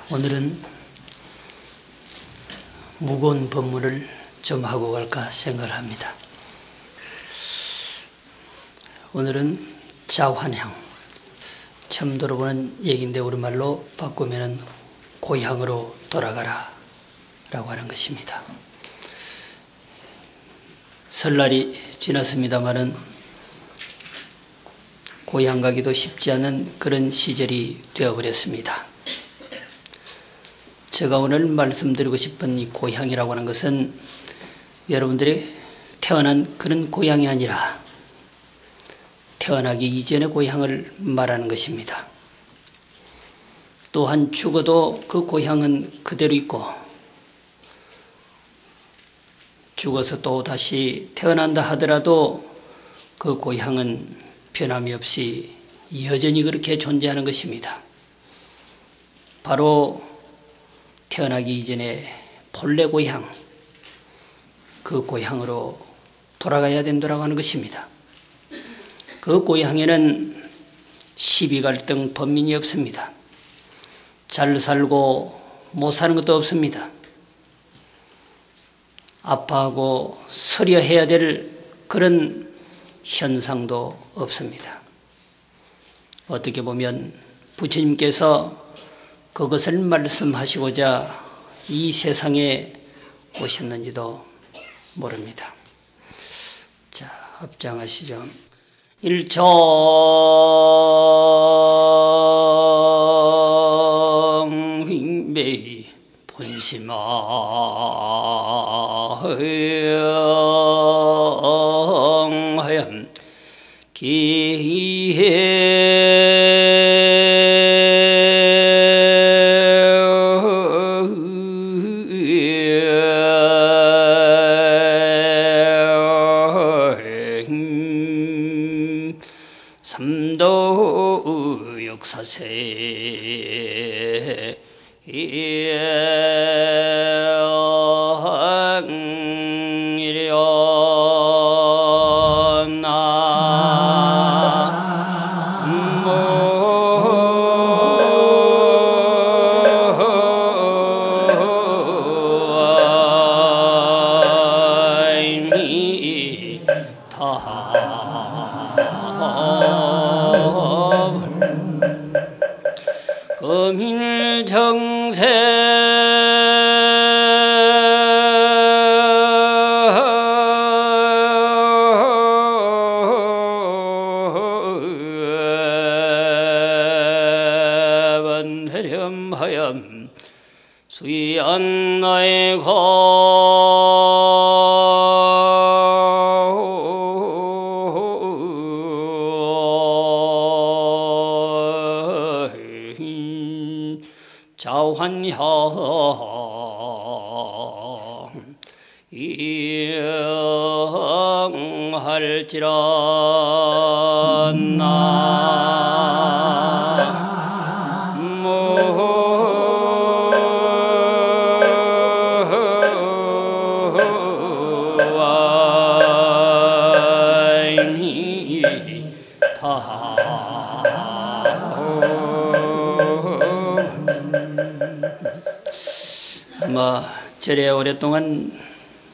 오늘은 무거운 법문을 좀 하고 갈까 생각을 합니다. 오늘은 자환향, 처음 들어보는 얘기인데 우리말로 바꾸면 고향으로 돌아가라 라고 하는 것입니다. 설날이 지났습니다마는 고향 가기도 쉽지 않은 그런 시절이 되어버렸습니다. 제가 오늘 말씀드리고 싶은 이 고향이라고 하는 것은 여러분들이 태어난 그런 고향이 아니라 태어나기 이전의 고향을 말하는 것입니다. 또한 죽어도 그 고향은 그대로 있고 죽어서 또 다시 태어난다 하더라도 그 고향은 변함이 없이 여전히 그렇게 존재하는 것입니다. 바로 태어나기 이전에 본래 고향, 그 고향으로 돌아가야 된다고 하는 것입니다. 그 고향에는 시비 갈등 번민이 없습니다. 잘 살고 못 사는 것도 없습니다. 아파하고 서려해야 될 그런 현상도 없습니다. 어떻게 보면 부처님께서 그것을 말씀하시고자 이 세상에 오셨는지도 모릅니다. 자, 합장하시죠. 일정휘매 본심하하염 기해 삼도 역사세 하염 수이안 나의 자환향 이응할지라 아마 절에 오랫동안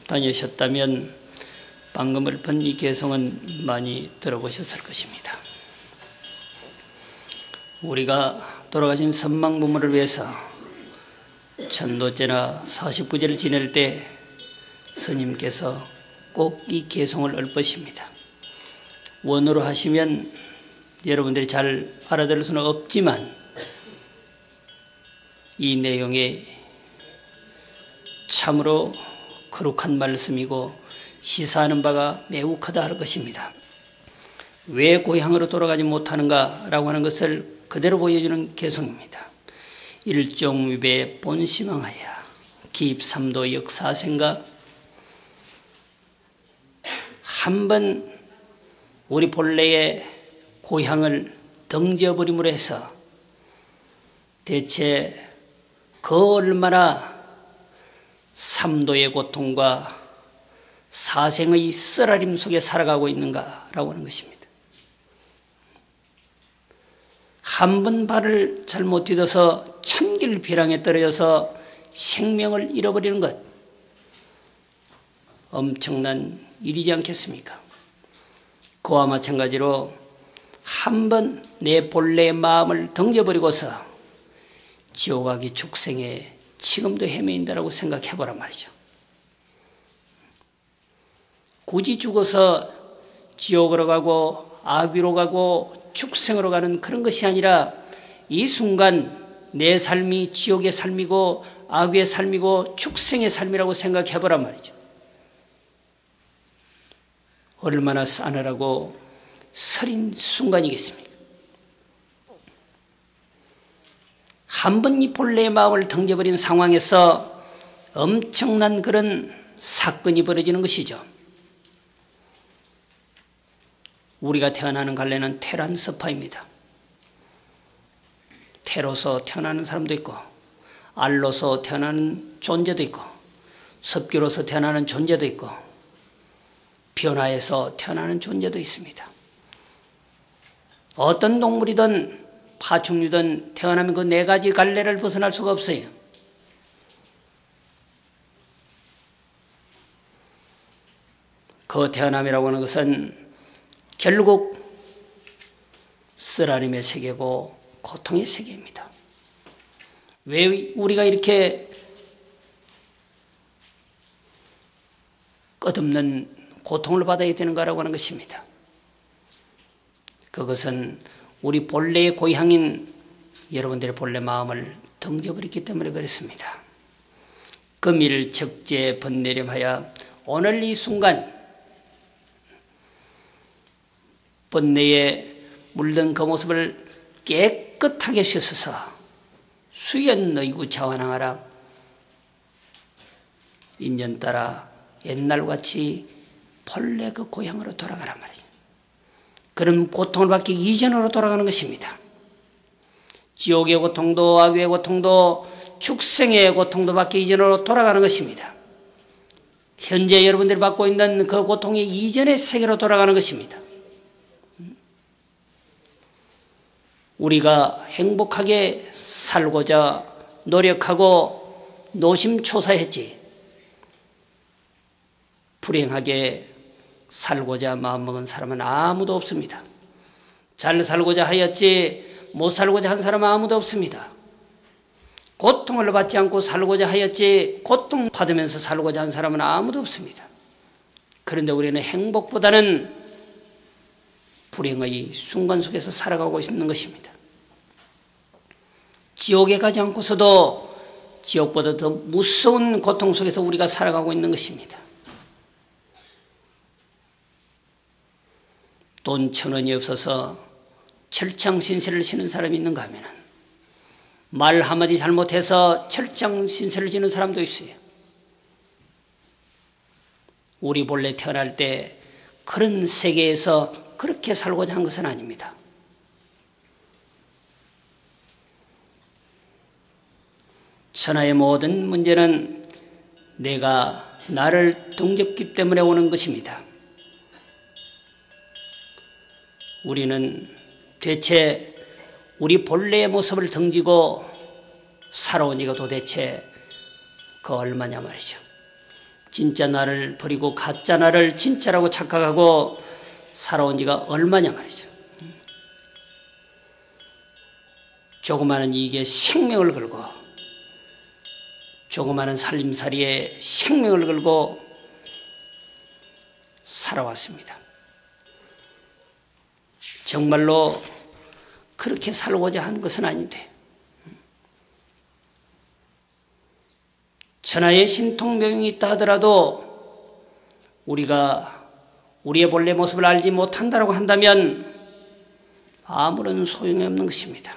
다니셨다면 방금 읊은 이 개성은 많이 들어보셨을 것입니다. 우리가 돌아가신 선망부모를 위해서 천도제나 49제를 지낼 때 스님께서 꼭 이 개성을 읊으십니다. 원어로 하시면 여러분들이 잘 알아들을 수는 없지만 이 내용에 참으로 거룩한 말씀이고 시사하는 바가 매우 크다 할 것입니다. 왜 고향으로 돌아가지 못하는가라고 하는 것을 그대로 보여주는 개성입니다. 일종위배 본시망하여 기입삼도 역사생각. 한번 우리 본래의 고향을 던져버림으로 해서 대체 그 얼마나 삼도의 고통과 사생의 쓰라림 속에 살아가고 있는가라고 하는 것입니다. 한 번 발을 잘못 디뎌서 참길 비랑에 떨어져서 생명을 잃어버리는 것, 엄청난 일이지 않겠습니까? 그와 마찬가지로 한 번 내 본래의 마음을 던져버리고서 지옥아기 축생에 지금도 헤매인다라고 생각해보란 말이죠. 굳이 죽어서 지옥으로 가고 아귀로 가고 축생으로 가는 그런 것이 아니라 이 순간 내 삶이 지옥의 삶이고 아귀의 삶이고 축생의 삶이라고 생각해보란 말이죠. 얼마나 싸늘하고 서린 순간이겠습니까? 한 번 이 본래의 마음을 던져버린 상황에서 엄청난 그런 사건이 벌어지는 것이죠. 우리가 태어나는 갈래는 태란 서파입니다. 태로서 태어나는 사람도 있고 알로서 태어나는 존재도 있고 섭기로서 태어나는 존재도 있고 변화해서 태어나는 존재도 있습니다. 어떤 동물이든 파충류든 태어나면 그 네 가지 갈래를 벗어날 수가 없어요. 그 태어남이라고 하는 것은 결국 쓰라림의 세계고 고통의 세계입니다. 왜 우리가 이렇게 끝없는 고통을 받아야 되는가라고 하는 것입니다. 그것은 우리 본래의 고향인 여러분들의 본래 마음을 던져버렸기 때문에 그렇습니다. 금일 적재 번내렴하여 오늘 이 순간 번뇌에 물든 그 모습을 깨끗하게 씻어서 수연 너희구 자원하라. 인연 따라 옛날같이 본래 그 고향으로 돌아가란 말이죠. 그런 고통을 받기 이전으로 돌아가는 것입니다. 지옥의 고통도 아귀의 고통도 축생의 고통도 받기 이전으로 돌아가는 것입니다. 현재 여러분들이 받고 있는 그 고통의 이전의 세계로 돌아가는 것입니다. 우리가 행복하게 살고자 노력하고 노심초사했지 불행하게 살고자 마음먹은 사람은 아무도 없습니다. 잘 살고자 하였지 못 살고자 한 사람은 아무도 없습니다. 고통을 받지 않고 살고자 하였지 고통받으면서 살고자 한 사람은 아무도 없습니다. 그런데 우리는 행복보다는 불행의 순간 속에서 살아가고 있는 것입니다. 지옥에 가지 않고서도 지옥보다 더 무서운 고통 속에서 우리가 살아가고 있는 것입니다. 돈 1,000원이 없어서 철창신세를 지는 사람이 있는가 하면 말 한마디 잘못해서 철창신세를 지는 사람도 있어요. 우리 본래 태어날 때 그런 세계에서 그렇게 살고자 한 것은 아닙니다. 천하의 모든 문제는 내가 나를 덩접기 때문에 오는 것입니다. 우리는 대체 우리 본래의 모습을 던지고 살아온 이가 도대체 그 얼마냐 말이죠. 진짜 나를 버리고 가짜 나를 진짜라고 착각하고 살아온 지가 얼마냐 말이죠. 조그마한 이익에 생명을 걸고 조그마한 살림살이에 생명을 걸고 살아왔습니다. 정말로 그렇게 살고자 한 것은 아닌데 천하의 신통명이 있다 하더라도 우리가 우리의 본래 모습을 알지 못한다고 한다면 아무런 소용이 없는 것입니다.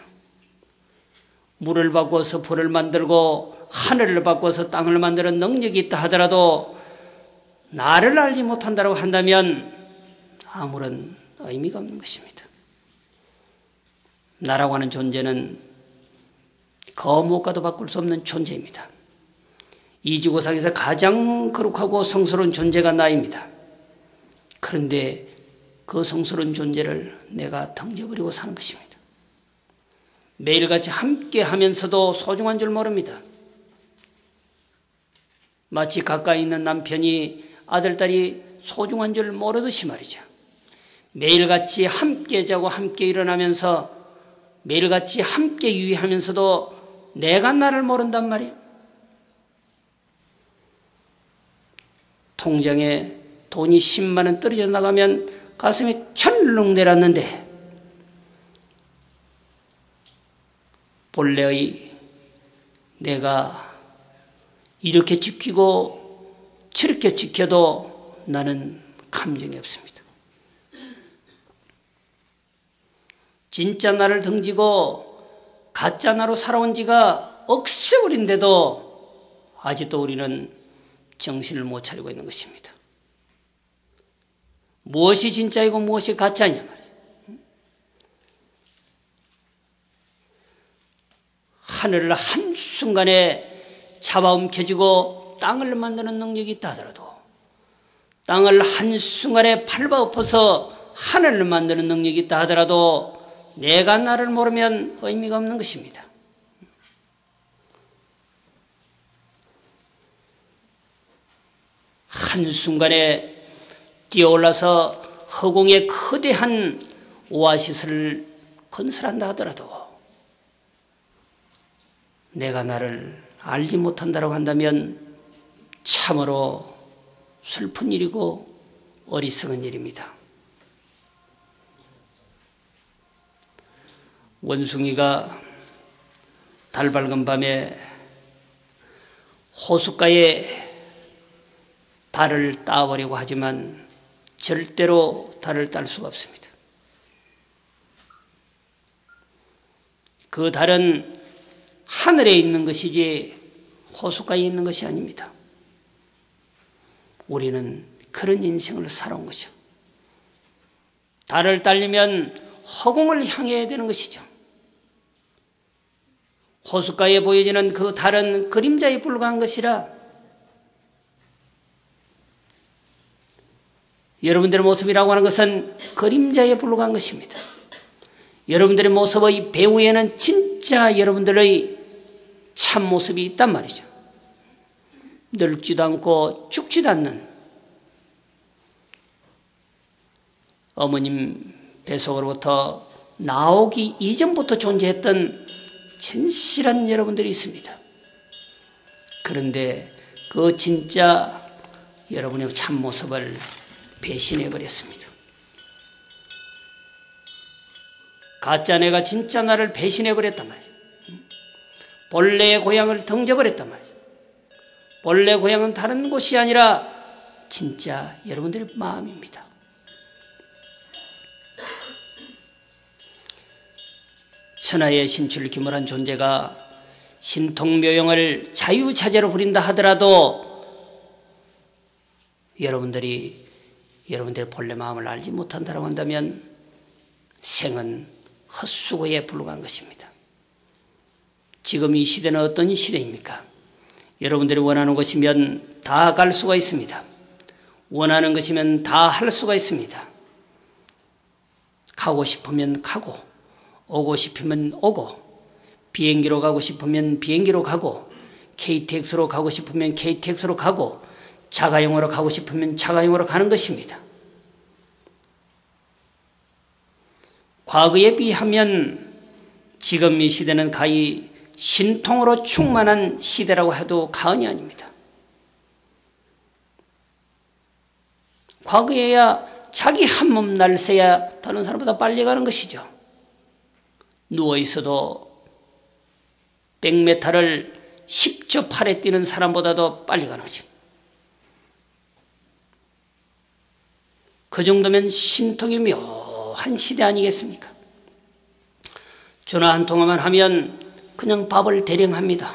물을 바꿔서 불을 만들고 하늘을 바꿔서 땅을 만드는 능력이 있다 하더라도 나를 알지 못한다고 한다면 아무런 의미가 없는 것입니다. 나라고 하는 존재는 거목과도 바꿀 수 없는 존재입니다. 이 지구상에서 가장 거룩하고 성스러운 존재가 나입니다. 그런데 그 성스러운 존재를 내가 던져버리고 사는 것입니다. 매일같이 함께 하면서도 소중한 줄 모릅니다. 마치 가까이 있는 남편이 아들딸이 소중한 줄 모르듯이 말이죠. 매일같이 함께 자고 함께 일어나면서 매일같이 함께 유의하면서도 내가 나를 모른단 말이에요. 통장에 돈이 10만 원 떨어져 나가면 가슴이 철렁 내렸는데 본래의 내가 이렇게 지키고 저렇게 지켜도 나는 감정이 없습니다. 진짜 나를 등지고 가짜 나로 살아온 지가 억세월인데도 아직도 우리는 정신을 못 차리고 있는 것입니다. 무엇이 진짜이고 무엇이 가짜냐 말이에요. 하늘을 한순간에 잡아움켜지고 땅을 만드는 능력이 있다 하더라도 땅을 한순간에 밟아 엎어서 하늘을 만드는 능력이 있다 하더라도 내가 나를 모르면 의미가 없는 것입니다. 한순간에 뛰어올라서 허공에 거대한 오아시스를 건설한다 하더라도 내가 나를 알지 못한다고 한다면 참으로 슬픈 일이고 어리석은 일입니다. 원숭이가 달 밝은 밤에 호숫가에 달을 따보려고 하지만 절대로 달을 딸 수가 없습니다. 그 달은 하늘에 있는 것이지 호숫가에 있는 것이 아닙니다. 우리는 그런 인생을 살아온 것이죠. 달을 따려면 허공을 향해야 되는 것이죠. 호숫가에 보여지는 그 달은 그림자에 불과한 것이라 여러분들의 모습이라고 하는 것은 그림자에 불과한 것입니다. 여러분들의 모습의 배후에는 진짜 여러분들의 참모습이 있단 말이죠. 늙지도 않고 죽지도 않는 어머님 뱃속으로부터 나오기 이전부터 존재했던 진실한 여러분들이 있습니다. 그런데 그 진짜 여러분의 참모습을 배신해버렸습니다. 가짜 내가 진짜 나를 배신해버렸단 말이에요. 본래의 고향을 던져버렸단 말이에요. 본래 고향은 다른 곳이 아니라 진짜 여러분들의 마음입니다. 천하의 신출 기물한 존재가 신통묘용을 자유자재로 부린다 하더라도 여러분들의 본래 마음을 알지 못한다고 한다면 생은 헛수고에 불과한 것입니다. 지금 이 시대는 어떤 시대입니까? 여러분들이 원하는 것이면 다 갈 수가 있습니다. 원하는 것이면 다 할 수가 있습니다. 가고 싶으면 가고 오고 싶으면 오고 비행기로 가고 싶으면 비행기로 가고 KTX로 가고 싶으면 KTX로 가고 자가용으로 가고 싶으면 자가용으로 가는 것입니다. 과거에 비하면 지금 이 시대는 가히 신통으로 충만한 시대라고 해도 과언이 아닙니다. 과거에야 자기 한 몸 날새야 다른 사람보다 빨리 가는 것이죠. 누워있어도 100m를 10초 팔에 뛰는 사람보다도 빨리 가는 거지. 그 정도면 신통이 묘한 시대 아니겠습니까? 전화 한 통화만 하면 그냥 밥을 대령합니다.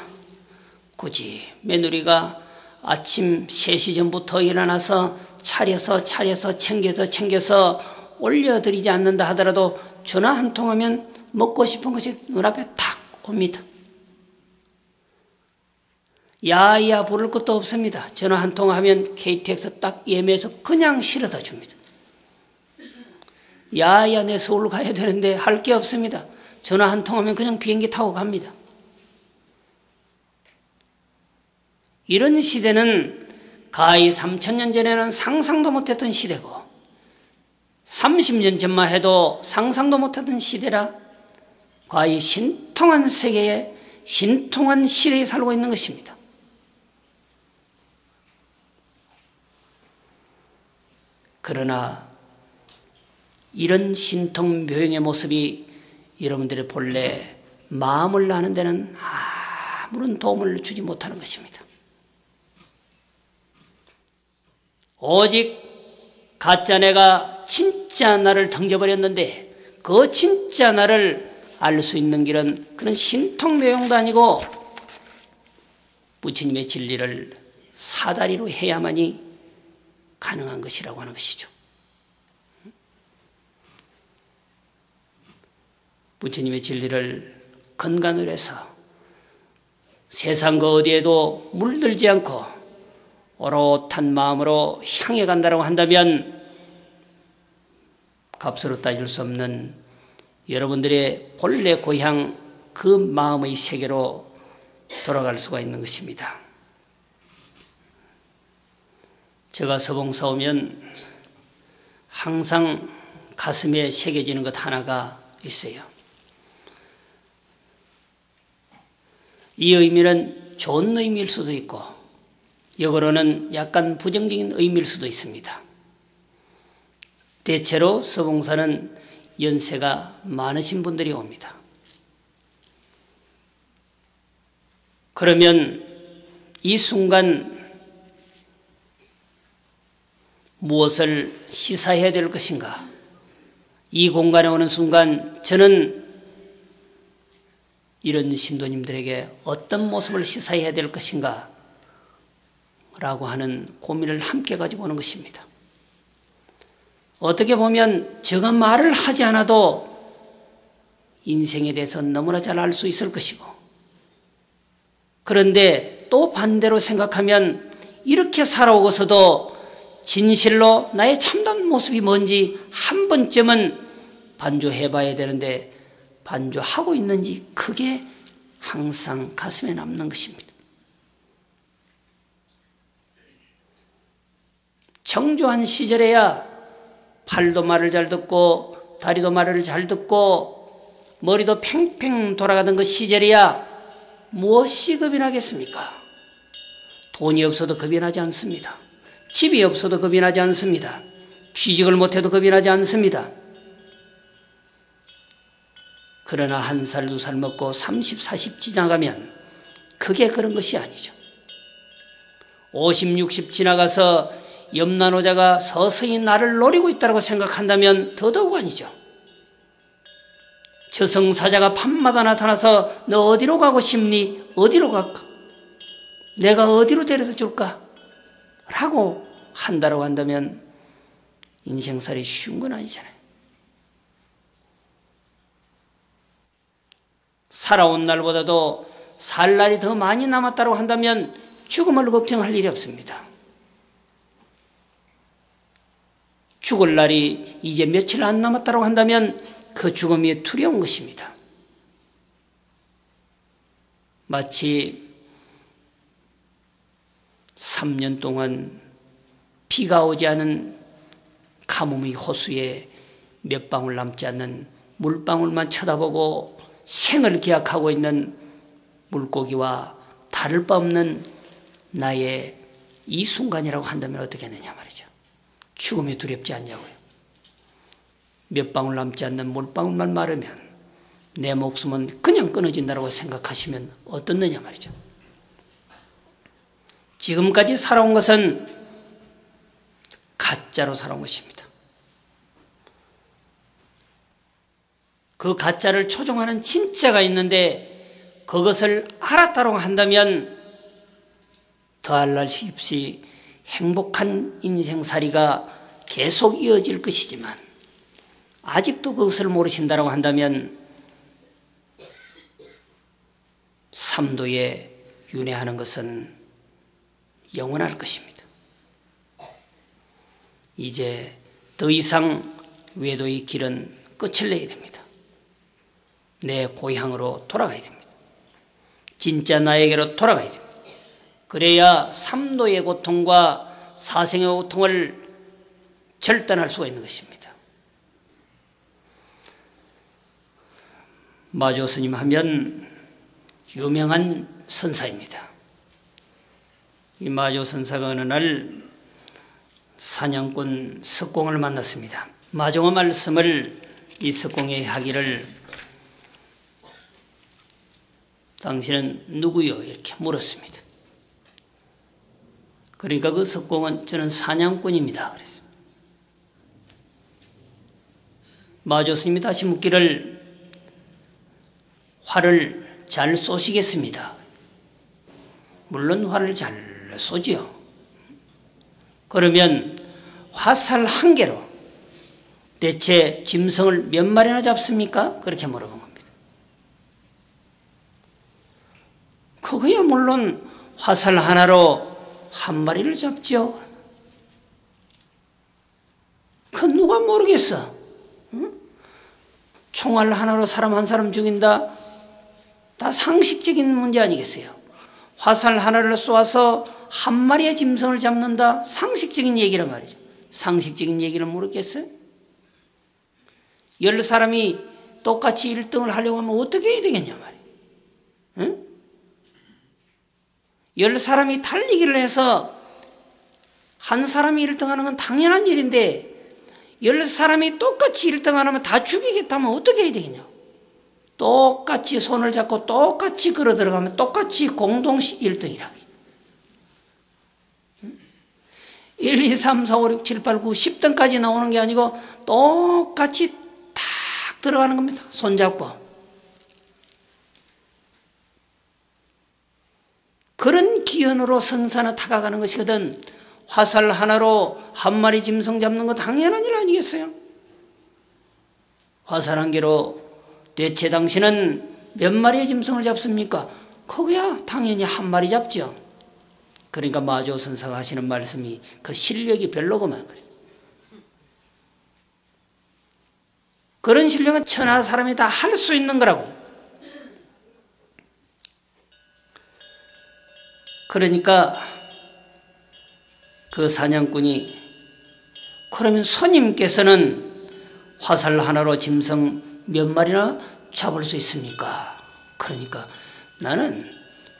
굳이 며느리가 아침 3시 전부터 일어나서 차려서 챙겨서 올려드리지 않는다 하더라도 전화 한 통하면 먹고 싶은 것이 눈앞에 탁 옵니다. 야야 부를 것도 없습니다. 전화 한 통하면 KTX 딱 예매해서 그냥 실어다 줍니다. 야야 내 서울 가야 되는데 할 게 없습니다. 전화 한 통하면 그냥 비행기 타고 갑니다. 이런 시대는 가히 3000년 전에는 상상도 못했던 시대고 30년 전만 해도 상상도 못했던 시대라 가히 신통한 세계에 신통한 시대에 살고 있는 것입니다. 그러나 이런 신통묘용의 모습이 여러분들의 본래 마음을 나는 데는 아무런 도움을 주지 못하는 것입니다. 오직 가짜 내가 진짜 나를 던져버렸는데 그 진짜 나를 알 수 있는 길은 그런 신통묘용도 아니고 부처님의 진리를 사다리로 해야만이 가능한 것이라고 하는 것이죠. 부처님의 진리를 근간으로 해서 세상 그 어디에도 물들지 않고 오롯한 마음으로 향해 간다고 한다면 값으로 따질 수 없는 여러분들의 본래 고향 그 마음의 세계로 돌아갈 수가 있는 것입니다. 제가 서봉사 오면 항상 가슴에 새겨지는 것 하나가 있어요. 이 의미는 좋은 의미일 수도 있고 역으로는 약간 부정적인 의미일 수도 있습니다. 대체로 서봉사는 연세가 많으신 분들이 옵니다. 그러면 이 순간 무엇을 시사해야 될 것인가? 이 공간에 오는 순간 저는 이런 신도님들에게 어떤 모습을 시사해야 될 것인가? 라고 하는 고민을 함께 가지고 오는 것입니다. 어떻게 보면 제가 말을 하지 않아도 인생에 대해서 너무나 잘 알 수 있을 것이고 그런데 또 반대로 생각하면 이렇게 살아오고서도 진실로 나의 참된 모습이 뭔지 한 번쯤은 반조해봐야 되는데 반조하고 있는지 그게 항상 가슴에 남는 것입니다. 청조한 시절에야 팔도 말을 잘 듣고 다리도 말을 잘 듣고 머리도 팽팽 돌아가던 그 시절이야 무엇이 겁이 나겠습니까? 돈이 없어도 겁이 나지 않습니다. 집이 없어도 겁이 나지 않습니다. 취직을 못해도 겁이 나지 않습니다. 그러나 1살, 2살 먹고 30, 40 지나가면 그게 그런 것이 아니죠. 50, 60 지나가서 염라노자가 서서히 나를 노리고 있다고 생각한다면 더더욱 아니죠. 저승사자가 밤마다 나타나서 너 어디로 가고 싶니? 어디로 갈까? 내가 어디로 데려다 줄까? 라고 한다고 한다면 인생살이 쉬운 건 아니잖아요. 살아온 날보다도 살 날이 더 많이 남았다고 한다면 죽음을 걱정할 일이 없습니다. 죽을 날이 이제 며칠 안 남았다고 한다면 그 죽음이 두려운 것입니다. 마치 3년 동안 비가 오지 않은 가뭄의 호수에 몇 방울 남지 않는 물방울만 쳐다보고 생을 기약하고 있는 물고기와 다를 바 없는 나의 이 순간이라고 한다면 어떻게 하느냐 말이죠. 죽음이 두렵지 않냐고요. 몇 방울 남지 않는 물방울만 마르면 내 목숨은 그냥 끊어진다고 생각하시면 어떻느냐 말이죠. 지금까지 살아온 것은 가짜로 살아온 것입니다. 그 가짜를 초종하는 진짜가 있는데 그것을 알았다고 한다면 더할 나위 없이 행복한 인생살이가 계속 이어질 것이지만 아직도 그것을 모르신다고 한다면 삼도에 윤회하는 것은 영원할 것입니다. 이제 더 이상 외도의 길은 끝을 내야 됩니다. 내 고향으로 돌아가야 됩니다. 진짜 나에게로 돌아가야 됩니다. 그래야 삼도의 고통과 사생의 고통을 절단할 수가 있는 것입니다. 마조 스님 하면 유명한 선사입니다. 이 마조 선사가 어느 날 사냥꾼 석공을 만났습니다. 마종의 말씀을 이 석공에 하기를 당신은 누구요? 이렇게 물었습니다. 그러니까 그 석공은 저는 사냥꾼입니다. 그랬어요. 마조 스님이 다시 묻기를 활을 잘 쏘시겠습니다. 물론 활을 잘 쏘지요. 그러면 화살 한 개로 대체 짐승을 몇 마리나 잡습니까? 그렇게 물어본 겁니다. 그거야 물론 화살 하나로 한 마리를 잡죠. 그건 누가 모르겠어. 응? 총알 하나로 사람 한 사람 죽인다. 다 상식적인 문제 아니겠어요? 화살 하나를 쏘아서 한 마리의 짐승을 잡는다. 상식적인 얘기란 말이죠. 상식적인 얘기를 모르겠어요? 10사람이 똑같이 1등을 하려고 하면 어떻게 해야 되겠냐 말이에요. 응? 10사람이 달리기를 해서 한 사람이 1등하는 건 당연한 일인데 10사람이 똑같이 1등 안 하면 다 죽이겠다면 어떻게 해야 되겠냐. 똑같이 손을 잡고 똑같이 걸어 들어가면 똑같이 공동 1등이라고. 1, 2, 3, 4, 5, 6, 7, 8, 9, 10등까지 나오는 게 아니고 똑같이 탁 들어가는 겁니다. 손잡고. 그런 기연으로 선사나 다가가는 것이거든. 화살 하나로 한 마리 짐승 잡는 거 당연한 일 아니겠어요? 화살 한 개로 대체 당신은 몇 마리의 짐승을 잡습니까? 그거야 당연히 한 마리 잡죠. 그러니까 마조 선사가 하시는 말씀이 그 실력이 별로구만. 그런 실력은 천하 사람이 다 할 수 있는 거라고. 그러니까 그 사냥꾼이 그러면 스님께서는 화살 하나로 짐승 몇 마리나 잡을 수 있습니까? 그러니까 나는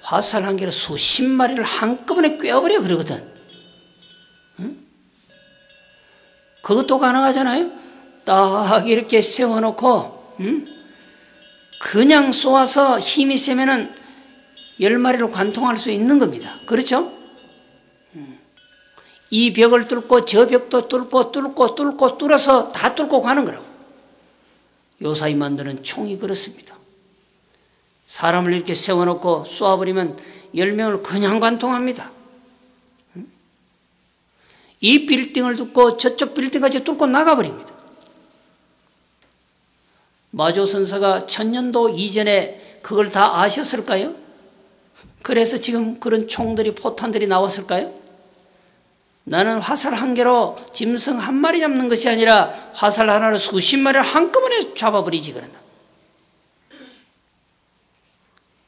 화살 한 개로 수십 마리를 한꺼번에 꿰어버려 그러거든. 응? 그것도 가능하잖아요. 딱 이렇게 세워놓고 그냥 쏘아서 힘이 세면은 10마리를 관통할 수 있는 겁니다. 그렇죠? 이 벽을 뚫고 저 벽도 뚫고 뚫어서 다 뚫고 가는 거라고. 요사이 만드는 총이 그렇습니다. 사람을 이렇게 세워놓고 쏘아버리면 10명을 그냥 관통합니다. 이 빌딩을 뚫고 저쪽 빌딩까지 뚫고 나가버립니다. 마조 선사가 1000년도 이전에 그걸 다 아셨을까요? 그래서 지금 그런 총들이 포탄들이 나왔을까요? 나는 화살 한 개로 짐승 한 마리 잡는 것이 아니라 화살 하나로 수십 마리를 한꺼번에 잡아버리지 그런다.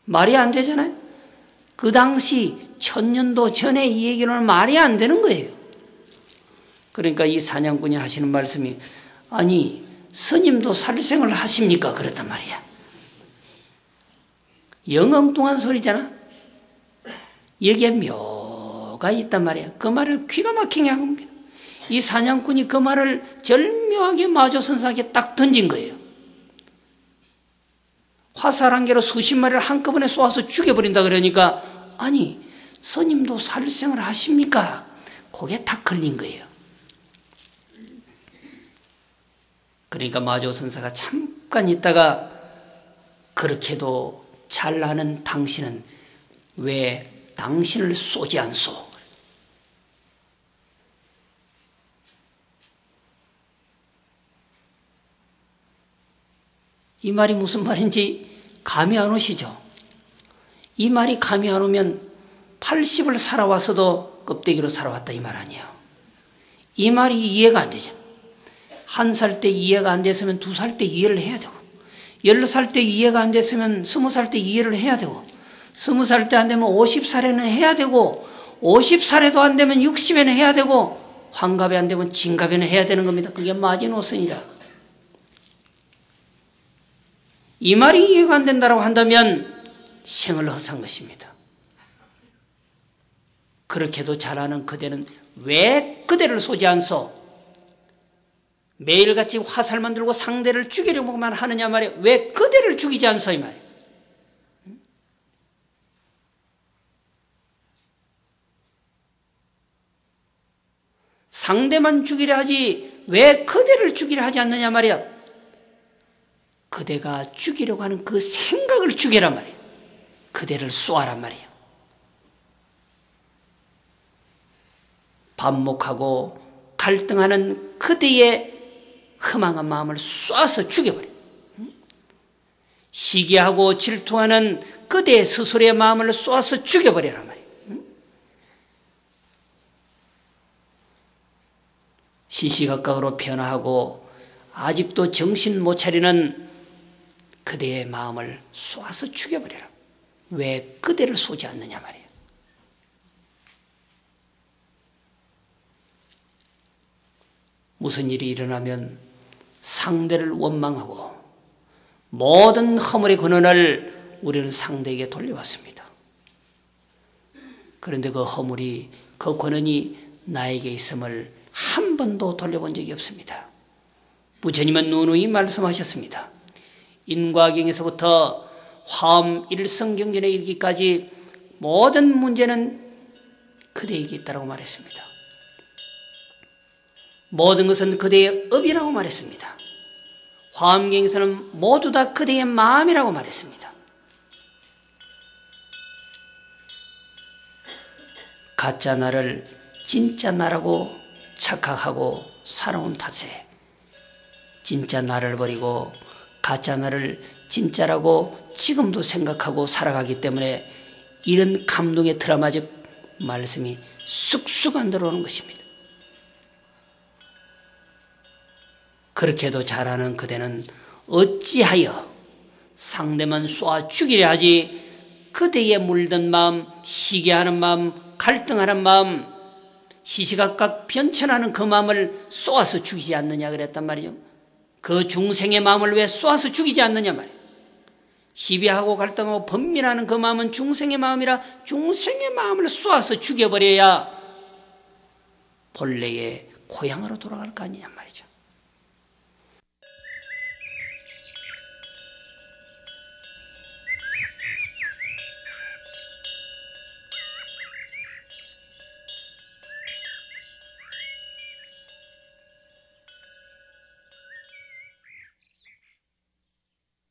말이 안 되잖아요. 그 당시 1000년도 전에 이 얘기는 말이 안 되는 거예요. 그러니까 이 사냥꾼이 하시는 말씀이 아니 스님도 살생을 하십니까? 그렇단 말이야. 영엉뚱한 소리잖아. 여기에 묘가 있단 말이야. 그 말을 기가 막히게 한 겁니다. 이 사냥꾼이 그 말을 절묘하게 마조 선사에게 딱 던진 거예요. 화살 한 개로 수십 마리를 한꺼번에 쏘아서 죽여버린다 그러니까 아니 스님도 살생을 하십니까? 그게 다 걸린 거예요. 그러니까 마조선사가 잠깐 있다가 그렇게도 잘나는 당신은 왜 당신을 쏘지 않소? 이 말이 무슨 말인지 감이 안 오시죠? 이 말이 감이 안 오면 80을 살아와서도 껍데기로 살아왔다 이 말 아니에요. 이 말이 이해가 안 되죠. 1살 때 이해가 안 됐으면 2살 때 이해를 해야 되고 10살 때 이해가 안 됐으면 20살 때 이해를 해야 되고 20살 때 안 되면 50살에는 해야 되고 50살에도 안 되면 60에는 해야 되고 환갑에 안 되면 진갑에는 해야 되는 겁니다. 그게 마지노선이다. 이 말이 이해가 안 된다고 한다면 생을 허사한 것입니다. 그렇게도 잘하는 그대는 왜 그대를 쏘지 않소? 매일같이 화살만 들고 상대를 죽이려고만 하느냐 말이에요. 왜 그대를 죽이지 않소 이 말이에요. 상대만 죽이려 하지 왜 그대를 죽이려 하지 않느냐 말이야. 그대가 죽이려고 하는 그 생각을 죽이란 말이에요. 그대를 쏘아란 말이에요. 반목하고 갈등하는 그대의 허망한 마음을 쏴서 죽여버려요. 시기하고 질투하는 그대의 스스로의 마음을 쏴서 죽여버리란 말이에요. 시시각각으로 변화하고 아직도 정신 못 차리는 그대의 마음을 쏘아서 죽여버려라. 왜 그대를 쏘지 않느냐 말이에요. 무슨 일이 일어나면 상대를 원망하고 모든 허물의 근원을 우리는 상대에게 돌려왔습니다. 그런데 그 허물이, 그 근원이 나에게 있음을 한 번도 돌려본 적이 없습니다. 부처님은 누누이 말씀하셨습니다. 인과경에서부터 화엄 일성경전에 이르기까지 모든 문제는 그대에게 있다고 말했습니다. 모든 것은 그대의 업이라고 말했습니다. 화엄경에서는 모두 다 그대의 마음이라고 말했습니다. 가짜 나를 진짜 나라고 착각하고 살아온 탓에 진짜 나를 버리고 가짜 나를 진짜라고 지금도 생각하고 살아가기 때문에 이런 감동의 드라마적 말씀이 쑥쑥 안 들어오는 것입니다. 그렇게도 잘하는 그대는 어찌하여 상대만 쏘아 죽이려 하지 그대의 물든 마음, 시기하는 마음, 갈등하는 마음, 시시각각 변천하는 그 마음을 쏘아서 죽이지 않느냐 그랬단 말이죠. 그 중생의 마음을 왜 쏘아서 죽이지 않느냐 말이에요. 시비하고 갈등하고 번민하는 그 마음은 중생의 마음이라 중생의 마음을 쏘아서 죽여버려야 본래의 고향으로 돌아갈 거 아니냐 말이죠.